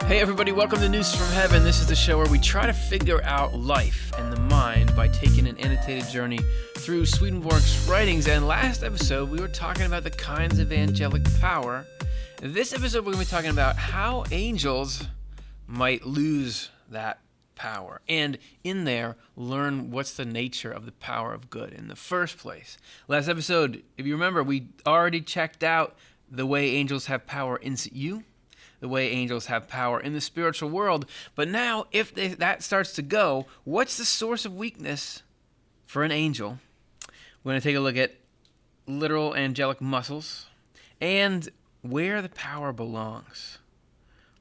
Hey everybody, welcome to News from Heaven. This is the show where we try to figure out life and the mind by taking an annotated journey through Swedenborg's writings. And last episode, we were talking about the kinds of angelic power. This episode, we're going to be talking about how angels might lose that power. And in there, learn what's the nature of the power of good in the first place. Last episode, if you remember, we already checked out the way angels have power in you, the way angels have power in the spiritual world. But now, if that starts to go, what's the source of weakness for an angel? We're going to take a look at literal angelic muscles and where the power belongs.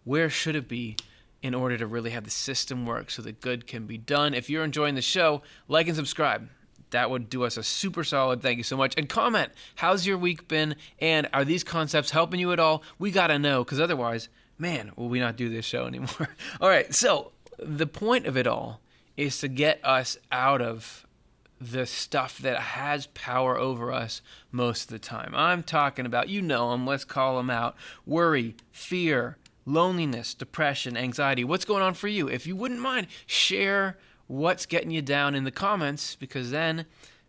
Where should it be in order to really have the system work so that good can be done? If you're enjoying the show, like and subscribe. That would do us a super solid. Thank you so much. And comment, how's your week been? And are these concepts helping you at all? We got to know, because otherwise, man, will we not do this show anymore? All right, so the point of it all is to get us out of the stuff that has power over us most of the time. I'm talking about, you know them, let's call them out. Worry, fear, loneliness, depression, anxiety. What's going on for you? If you wouldn't mind, share what's getting you down in the comments, because then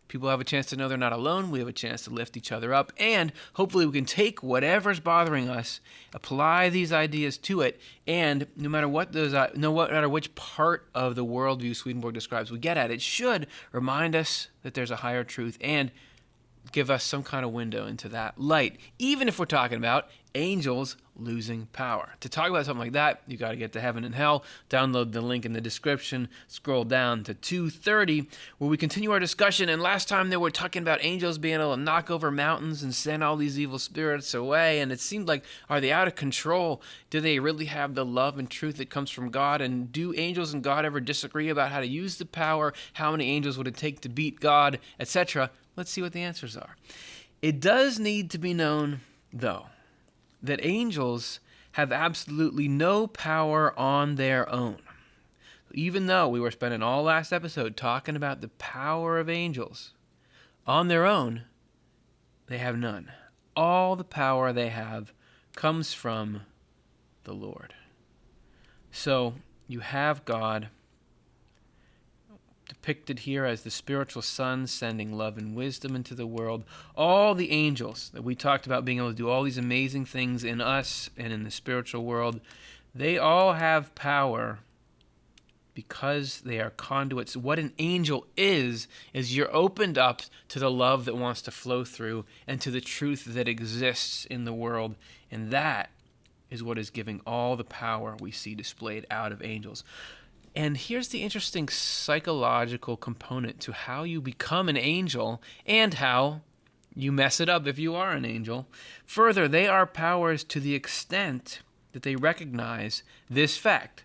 people have a chance to know they're not alone. We have a chance to lift each other up, and hopefully we can take whatever's bothering us, apply these ideas to it, and no matter what those, no matter which part of the worldview Swedenborg describes we get at, it should remind us that there's a higher truth and give us some kind of window into that light, even if we're talking about angels losing power. To talk about something like that, you got to get to Heaven and Hell. Download the link in the description. Scroll down to 230, where we continue our discussion. And last time they were talking about angels being able to knock over mountains and send all these evil spirits away. And it seemed like, are they out of control? Do they really have the love and truth that comes from God? And do angels and God ever disagree about how to use the power? How many angels would it take to beat God, etc.? Let's see what the answers are. It does need to be known, though, that angels have absolutely no power on their own. Even though we were spending all last episode talking about the power of angels, on their own, they have none. All the power they have comes from the Lord. So you have God depicted here as the spiritual Son sending love and wisdom into the world. All the angels that we talked about being able to do all these amazing things in us and in the spiritual world, they all have power because they are conduits. What an angel is you're opened up to the love that wants to flow through and to the truth that exists in the world. And that is what is giving all the power we see displayed out of angels. And here's the interesting psychological component to how you become an angel and how you mess it up if you are an angel. Further, they are powers to the extent that they recognize this fact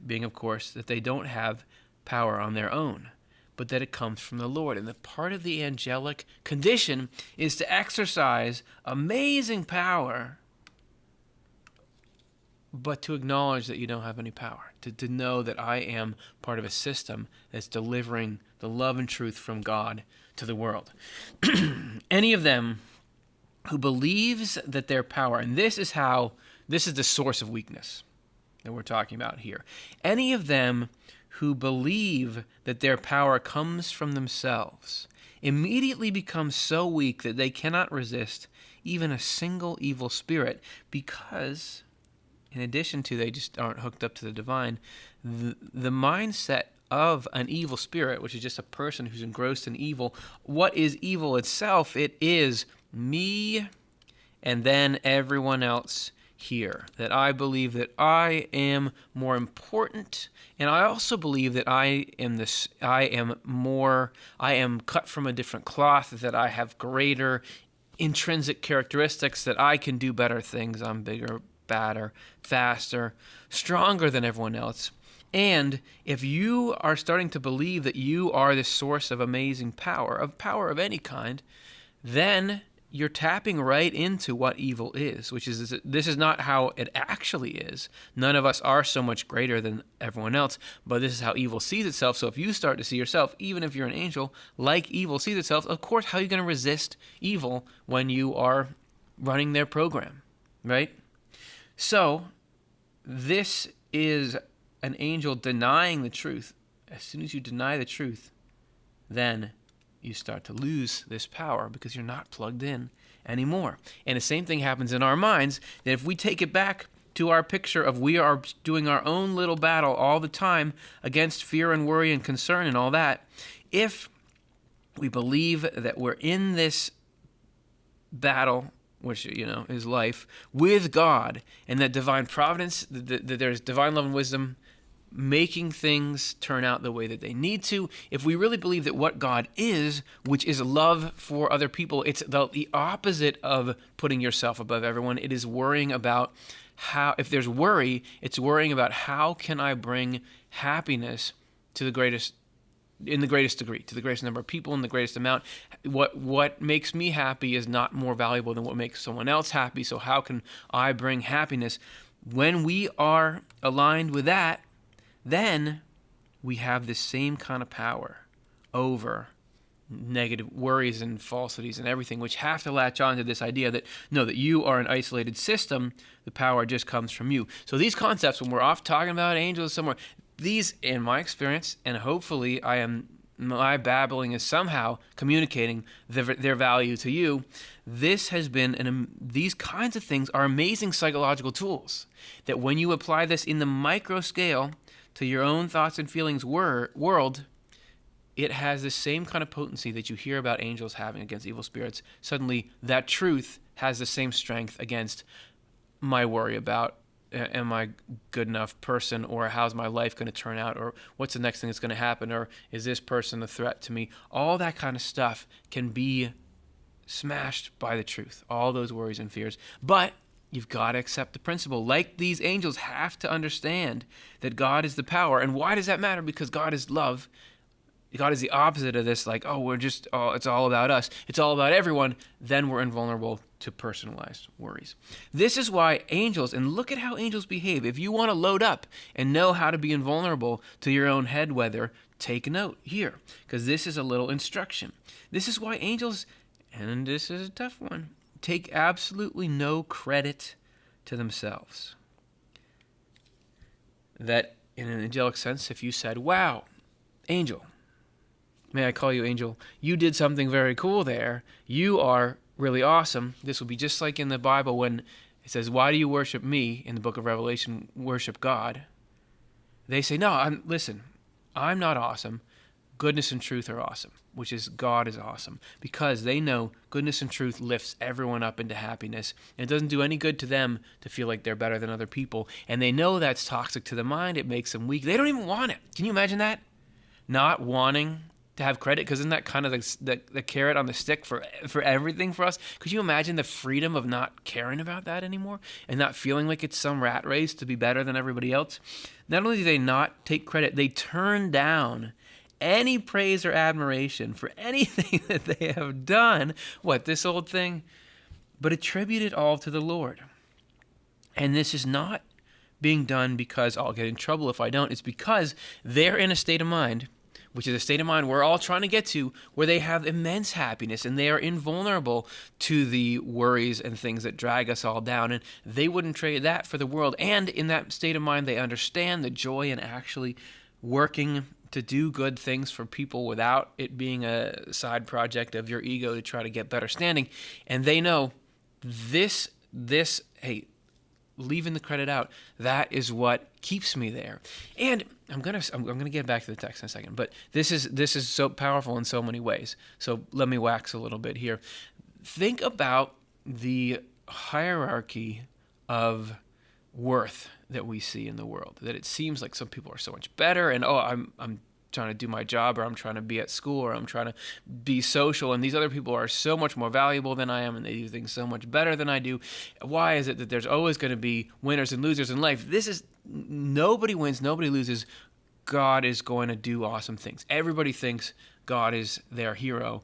being, of course, that they don't have power on their own, but that it comes from the Lord. And the part of the angelic condition is to exercise amazing power, but to acknowledge that you don't have any power, to know that I am part of a system that's delivering the love and truth from God to the world. Any of them who believes that their power, and this is the source of weakness that we're talking about here. Any of them who believe that their power comes from themselves immediately become so weak that they cannot resist even a single evil spirit, because in addition to they just aren't hooked up to the divine, the mindset of an evil spirit, which is just a person who's engrossed in evil, what is evil itself? It is me and then everyone else here. That I believe that I am more important, and I also believe that I am cut from a different cloth, that I have greater intrinsic characteristics, that I can do better things, I'm bigger, badder, faster, stronger than everyone else. And if you are starting to believe that you are the source of amazing power of any kind, then you're tapping right into what evil is, which is this is not how it actually is. None of us are so much greater than everyone else, but this is how evil sees itself. So if you start to see yourself, even if you're an angel, like evil sees itself, of course, how are you going to resist evil when you are running their program, right? So this is an angel denying the truth. As soon as you deny the truth, then you start to lose this power because you're not plugged in anymore. And the same thing happens in our minds, that if we take it back to our picture of we are doing our own little battle all the time against fear and worry and concern and all that, if we believe that we're in this battle, which, is life, with God, and that divine providence, that there's divine love and wisdom making things turn out the way that they need to, if we really believe that what God is, which is love for other people, it's the opposite of putting yourself above everyone. It is worrying about how, if there's worry, it's worrying about how can I bring happiness to the greatest degree, to the greatest number of people in the greatest amount. What makes me happy is not more valuable than what makes someone else happy, so how can I bring happiness? When we are aligned with that, then we have the same kind of power over negative worries and falsities and everything, which have to latch on to this idea that, no, that you are an isolated system, the power just comes from you. So these concepts, when we're off talking about angels somewhere, these, in my experience, and hopefully my babbling is somehow communicating their value to you, this has been, these kinds of things are amazing psychological tools that when you apply this in the micro scale to your own thoughts and feelings world, it has the same kind of potency that you hear about angels having against evil spirits. Suddenly, that truth has the same strength against my worry about, am I a good enough person, or how's my life going to turn out, or what's the next thing that's going to happen, or is this person a threat to me? All that kind of stuff can be smashed by the truth, all those worries and fears. But you've got to accept the principle. Like these angels have to understand that God is the power. And why does that matter? Because God is love. God is the opposite of this, like, it's all about us. It's all about everyone. Then we're invulnerable to personalized worries. This is why angels, and look at how angels behave. If you want to load up and know how to be invulnerable to your own head weather, take a note here, because this is a little instruction. This is why angels, and this is a tough one, take absolutely no credit to themselves. That in an angelic sense, if you said, wow, angel, may I call you angel, you did something very cool there, you are really awesome. This will be just like in the Bible when it says, why do you worship me? In the book of Revelation, worship God. They say, no, listen, I'm not awesome. Goodness and truth are awesome, which is God is awesome, because they know goodness and truth lifts everyone up into happiness. And it doesn't do any good to them to feel like they're better than other people. And they know that's toxic to the mind. It makes them weak. They don't even want it. Can you imagine that? Not wanting to have credit, because isn't that kind of the carrot on the stick for everything for us? Could you imagine the freedom of not caring about that anymore and not feeling like it's some rat race to be better than everybody else? Not only do they not take credit, they turn down any praise or admiration for anything that they have done, this old thing, but attribute it all to the Lord. And this is not being done because I'll get in trouble if I don't. It's because they're in a state of mind, which is a state of mind we're all trying to get to, where they have immense happiness and they are invulnerable to the worries and things that drag us all down. And they wouldn't trade that for the world. And in that state of mind, they understand the joy in actually working to do good things for people without it being a side project of your ego to try to get better standing. And they know this, hey, leaving the credit out, that is what keeps me there. And I'm gonna get back to the text in a second, but this is so powerful in so many ways. So let me wax a little bit here. Think about the hierarchy of worth that we see in the world, that it seems like some people are so much better, and I'm trying to do my job, or I'm trying to be at school, or I'm trying to be social, and these other people are so much more valuable than I am, and they do things so much better than I do. Why is it that there's always going to be winners and losers in life? This is, nobody wins, nobody loses. God is going to do awesome things. Everybody thinks God is their hero.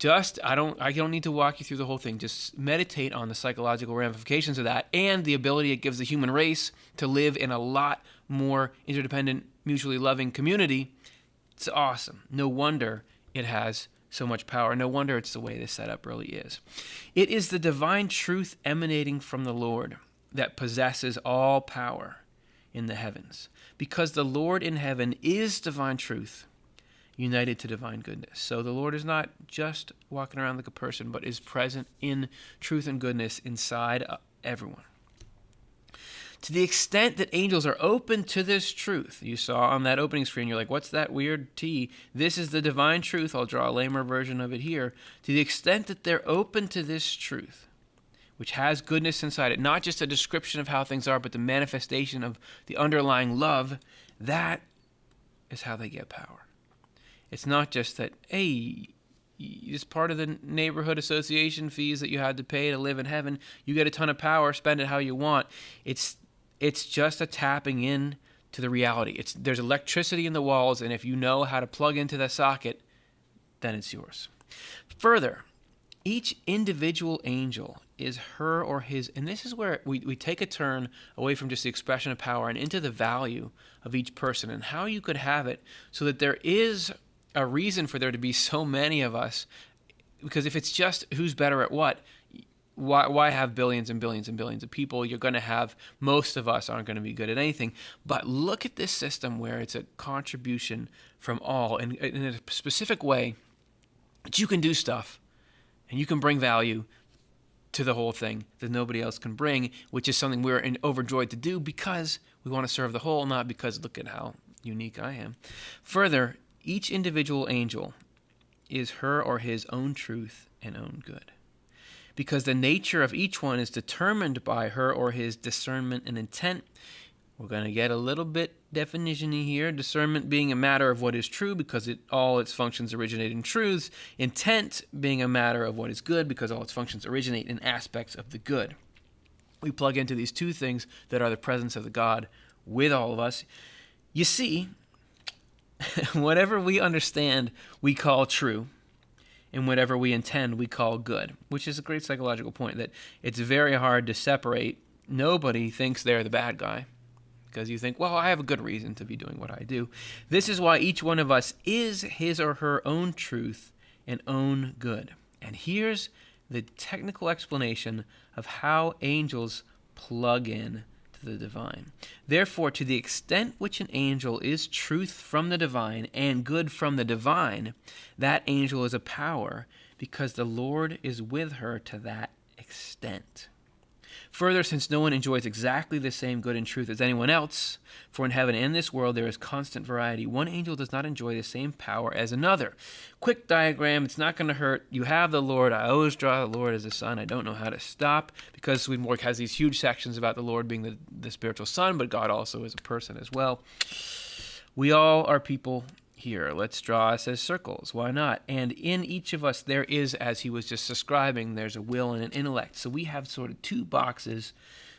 I don't need to walk you through the whole thing. Just meditate on the psychological ramifications of that and the ability it gives the human race to live in a lot more interdependent, mutually loving community. It's awesome. No wonder it has so much power. No wonder it's the way this setup really is. It is the divine truth emanating from the Lord that possesses all power in the heavens, because the Lord in heaven is divine truth, united to divine goodness. So the Lord is not just walking around like a person, but is present in truth and goodness inside everyone. To the extent that angels are open to this truth, you saw on that opening screen, you're like, what's that weird T? This is the divine truth. I'll draw a lamer version of it here. To the extent that they're open to this truth, which has goodness inside it, not just a description of how things are, but the manifestation of the underlying love, that is how they get power. It's not just that, hey, it's part of the neighborhood association fees that you had to pay to live in heaven. You get a ton of power, spend it how you want. It's just a tapping in to the reality. There's electricity in the walls, and if you know how to plug into the socket, then it's yours. Further, each individual angel is her or his, and this is where we take a turn away from just the expression of power and into the value of each person and how you could have it so that there is a reason for there to be so many of us. Because if it's just who's better at what, why have billions and billions and billions of people? You're going to have, most of us aren't going to be good at anything. But look at this system where it's a contribution from all, and in a specific way that you can do stuff and you can bring value to the whole thing that nobody else can bring, which is something we're overjoyed to do because we want to serve the whole, not because look at how unique I am. Further, each individual angel is her or his own truth and own good, because the nature of each one is determined by her or his discernment and intent. We're going to get a little bit definition-y here. Discernment being a matter of what is true because all its functions originate in truths. Intent being a matter of what is good because all its functions originate in aspects of the good. We plug into these two things that are the presence of the God with all of us. You see, whatever we understand, we call true. And whatever we intend, we call good, which is a great psychological point, that it's very hard to separate. Nobody thinks they're the bad guy because you think, well, I have a good reason to be doing what I do. This is why each one of us is his or her own truth and own good. And here's the technical explanation of how angels plug in to the divine. Therefore, to the extent which an angel is truth from the divine and good from the divine, that angel is a power because the Lord is with her to that extent. Further, since no one enjoys exactly the same good and truth as anyone else, for in heaven and this world there is constant variety, one angel does not enjoy the same power as another. Quick diagram, it's not going to hurt. You have the Lord. I always draw the Lord as the Son. I don't know how to stop because Swedenborg has these huge sections about the Lord being the spiritual Son, but God also is a person as well. We all are people here. Let's draw us as circles. Why not? And in each of us there is, as he was just describing, there's a will and an intellect. So we have sort of two boxes,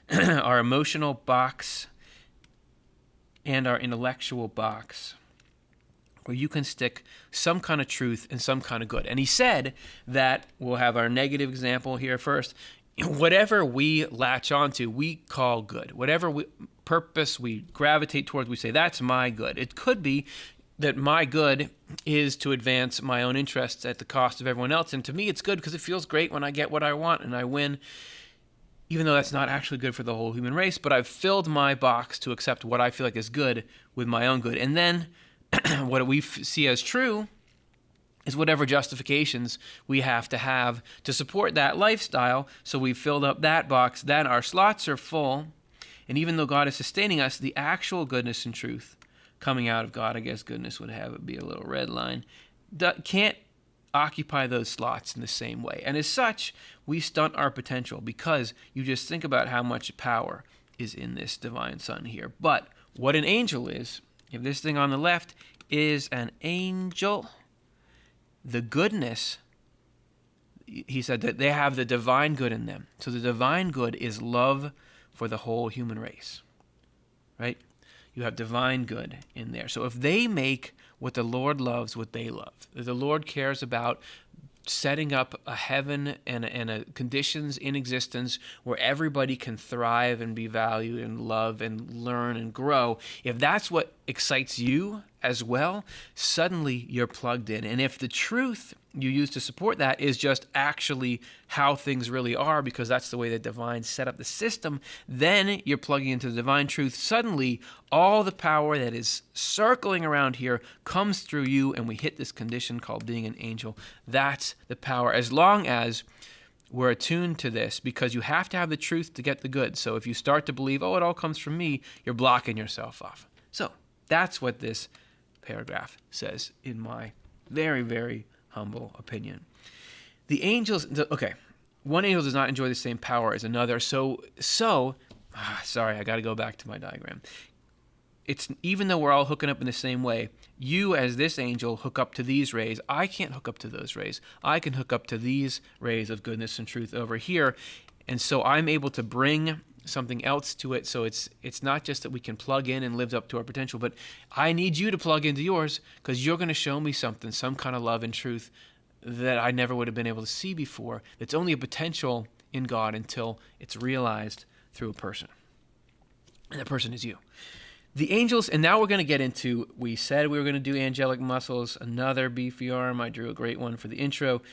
our emotional box and our intellectual box, where you can stick some kind of truth and some kind of good. And he said that, we'll have our negative example here first, whatever we latch onto, we call good. Whatever purpose we gravitate towards, we say, that's my good. It could be that my good is to advance my own interests at the cost of everyone else. And to me, it's good because it feels great when I get what I want and I win, even though that's not actually good for the whole human race. But I've filled my box to accept what I feel like is good with my own good. And then what we see as true is whatever justifications we have to support that lifestyle. So we've filled up that box. Then our slots are full. And even though God is sustaining us, the actual goodness and truth coming out of God, I guess goodness would have it be a little red line, can't occupy those slots in the same way. And as such, we stunt our potential because you just think about how much power is in this divine Son here. But what an angel is, if this thing on the left is an angel, the goodness, he said that they have the divine good in them. So the divine good is love for the whole human race, right? You have divine good in there. So if they make what the Lord loves, what they love, the Lord cares about setting up a heaven and a conditions in existence where everybody can thrive and be valued and love and learn and grow. If that's what excites you as well, suddenly you're plugged in. And if the truth you use to support that is just actually how things really are, because that's the way the divine set up the system, then you're plugging into the divine truth. Suddenly, all the power that is circling around here comes through you, and we hit this condition called being an angel. That's the power, as long as we're attuned to this, because you have to have the truth to get the good. So if you start to believe, oh, it all comes from me, you're blocking yourself off. So that's what this paragraph says, in my very, very humble opinion. The angels, okay, one angel does not enjoy the same power as another. Sorry, I got to go back to my diagram. It's even though we're all hooking up in the same way, you as this angel hook up to these rays. I can't hook up to those rays. I can hook up to these rays of goodness and truth over here. And so I'm able to bring something else to it. So it's not just that we can plug in and live up to our potential, but I need you to plug into yours, because you're going to show me something, some kind of love and truth that I never would have been able to see before. It's only a potential in God until it's realized through a person. And that person is you. The angels, and now we're going to get into, we said we were going to do angelic muscles, another beefy arm. I drew a great one for the intro.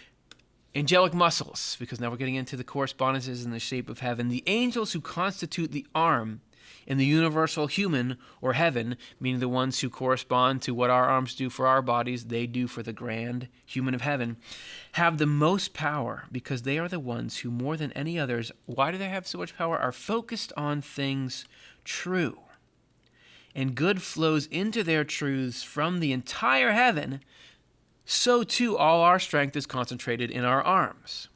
Angelic muscles, because now we're getting into the correspondences in the shape of heaven. The angels who constitute the arm in the universal human, or heaven, meaning the ones who correspond to what our arms do for our bodies, they do for the grand human of heaven, have the most power, because they are the ones who, more than any others, why do they have so much power? Are focused on things true. And good flows into their truths from the entire heaven, so too all our strength is concentrated in our arms.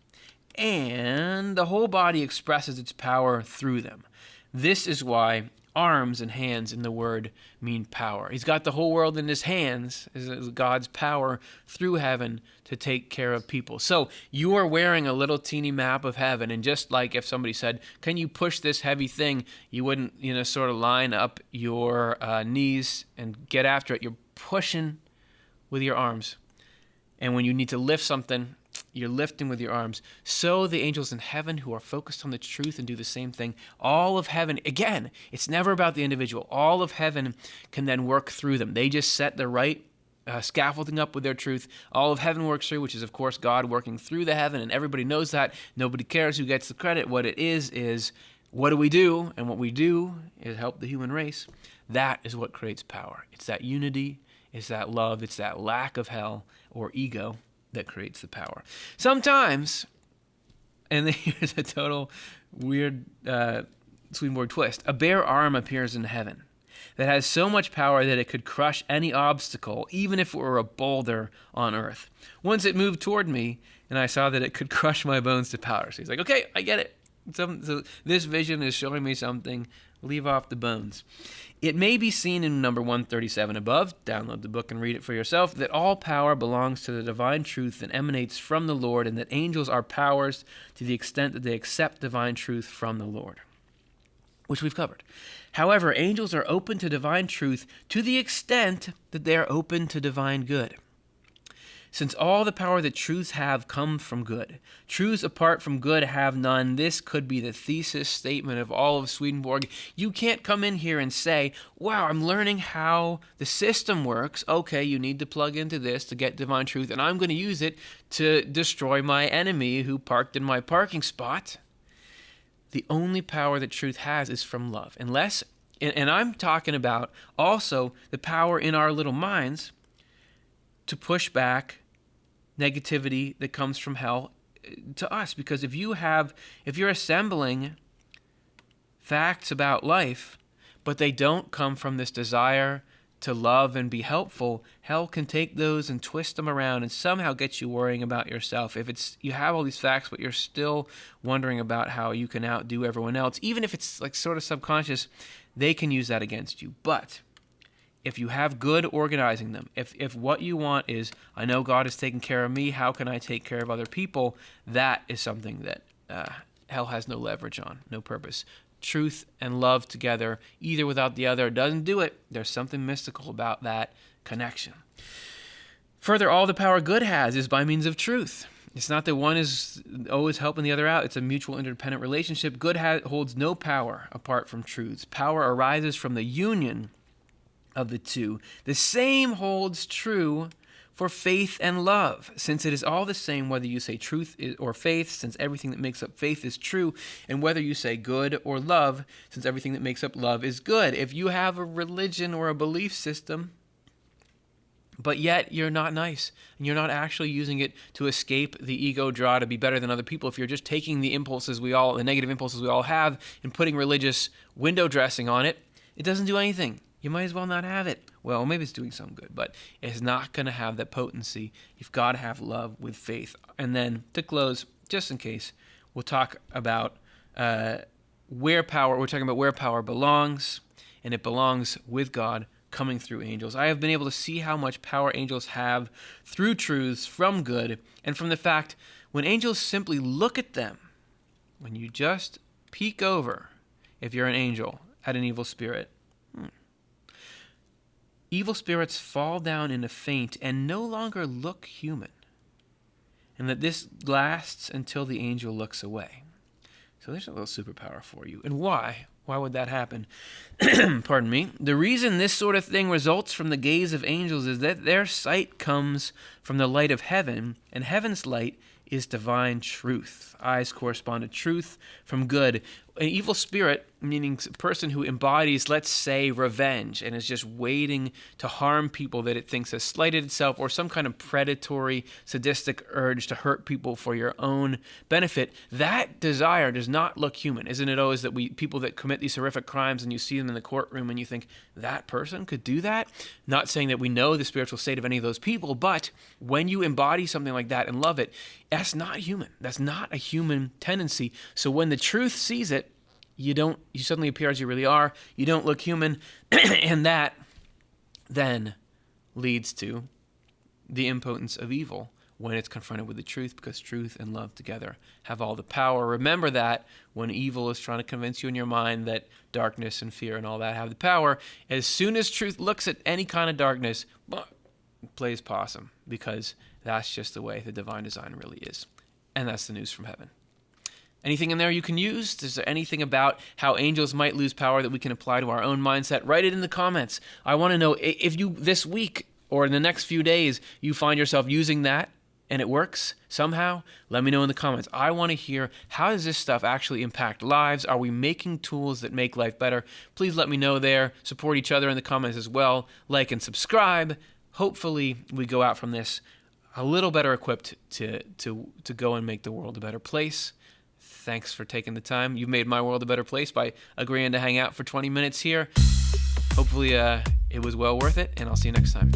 And the whole body expresses its power through them. This is why arms and hands in the word mean power. He's got the whole world in his hands, is God's power through heaven to take care of people. So you are wearing a little teeny map of heaven, and just like if somebody said, can you push this heavy thing, you wouldn't, sort of line up your knees and get after it. You're pushing with your arms. And when you need to lift something, you're lifting with your arms. So the angels in heaven who are focused on the truth and do the same thing, all of heaven, again, it's never about the individual. All of heaven can then work through them. They just set the right scaffolding up with their truth. All of heaven works through, which is, of course, God working through the heaven, and everybody knows that. Nobody cares who gets the credit. What it is what do we do? And what we do is help the human race. That is what creates power. It's that unity, it's that love, it's that lack of hell or ego that creates the power. Sometimes, and here's a total weird Swedenborg twist, a bare arm appears in heaven that has so much power that it could crush any obstacle, even if it were a boulder on earth. Once it moved toward me, and I saw that it could crush my bones to powder. So he's like, okay, I get it. So this vision is showing me something. Leave off the bones. It may be seen in number 137 above, download the book and read it for yourself, that all power belongs to the divine truth that emanates from the Lord, and that angels are powers to the extent that they accept divine truth from the Lord, which we've covered. However, angels are open to divine truth to the extent that they are open to divine good. Since all the power that truths have come from good, truths apart from good have none. This could be the thesis statement of all of Swedenborg. You can't come in here and say, wow, I'm learning how the system works. Okay, you need to plug into this to get divine truth, and I'm going to use it to destroy my enemy who parked in my parking spot. The only power that truth has is from love. Unless, and I'm talking about also the power in our little minds to push back negativity that comes from hell to us. Because if you're assembling facts about life, but they don't come from this desire to love and be helpful, hell can take those and twist them around and somehow get you worrying about yourself. If it's you have all these facts, but you're still wondering about how you can outdo everyone else, even if it's like sort of subconscious, they can use that against you. But if you have good organizing them, if what you want is, I know God is taking care of me, how can I take care of other people? That is something that hell has no leverage on, no purpose. Truth and love together, either without the other, doesn't do it. There's something mystical about that connection. Further, all the power good has is by means of truth. It's not that one is always helping the other out. It's a mutual interdependent relationship. Good holds no power apart from truths. Power arises from the union of the two. The same holds true for faith and love, since it is all the same whether you say truth or faith, since everything that makes up faith is true, and whether you say good or love, since everything that makes up love is good. If you have a religion or a belief system, but yet you're not nice, and you're not actually using it to escape the ego draw to be better than other people, if you're just taking the negative impulses we all have, and putting religious window dressing on it, it doesn't do anything. You might as well not have it. Well, maybe it's doing some good, but it's not going to have that potency. You've got to have love with faith. And then to close, just in case, we'll talk about where power belongs, and it belongs with God, coming through angels. I have been able to see how much power angels have through truths from good, and from the fact when angels simply look at them, when you just peek over, if you're an angel, at an evil spirit, evil spirits fall down in a faint and no longer look human, and that this lasts until the angel looks away. So there's a little superpower for you. And why? Why would that happen? Pardon me. The reason this sort of thing results from the gaze of angels is that their sight comes from the light of heaven, and heaven's light is divine truth. Eyes correspond to truth from good. An evil spirit, meaning a person who embodies, let's say, revenge, and is just waiting to harm people that it thinks has slighted itself, or some kind of predatory, sadistic urge to hurt people for your own benefit, that desire does not look human. Isn't it always that people that commit these horrific crimes, and you see them in the courtroom and you think, that person could do that? Not saying that we know the spiritual state of any of those people, but when you embody something like that and love it, that's not human. That's not a human tendency. So when the truth sees it, you suddenly appear as you really are. You don't look human. And that then leads to the impotence of evil when it's confronted with the truth, because truth and love together have all the power. Remember that when evil is trying to convince you in your mind that darkness and fear and all that have the power, as soon as truth looks at any kind of darkness, it plays possum, because that's just the way the divine design really is. And that's the news from heaven. Anything in there you can use? Is there anything about how angels might lose power that we can apply to our own mindset? Write it in the comments. I want to know if you, this week or in the next few days, you find yourself using that and it works somehow. Let me know in the comments. I want to hear, how does this stuff actually impact lives? Are we making tools that make life better? Please let me know there. Support each other in the comments as well. Like and subscribe. Hopefully we go out from this a little better equipped to go and make the world a better place. Thanks for taking the time. You've made my world a better place by agreeing to hang out for 20 minutes here. Hopefully it was well worth it, and I'll see you next time.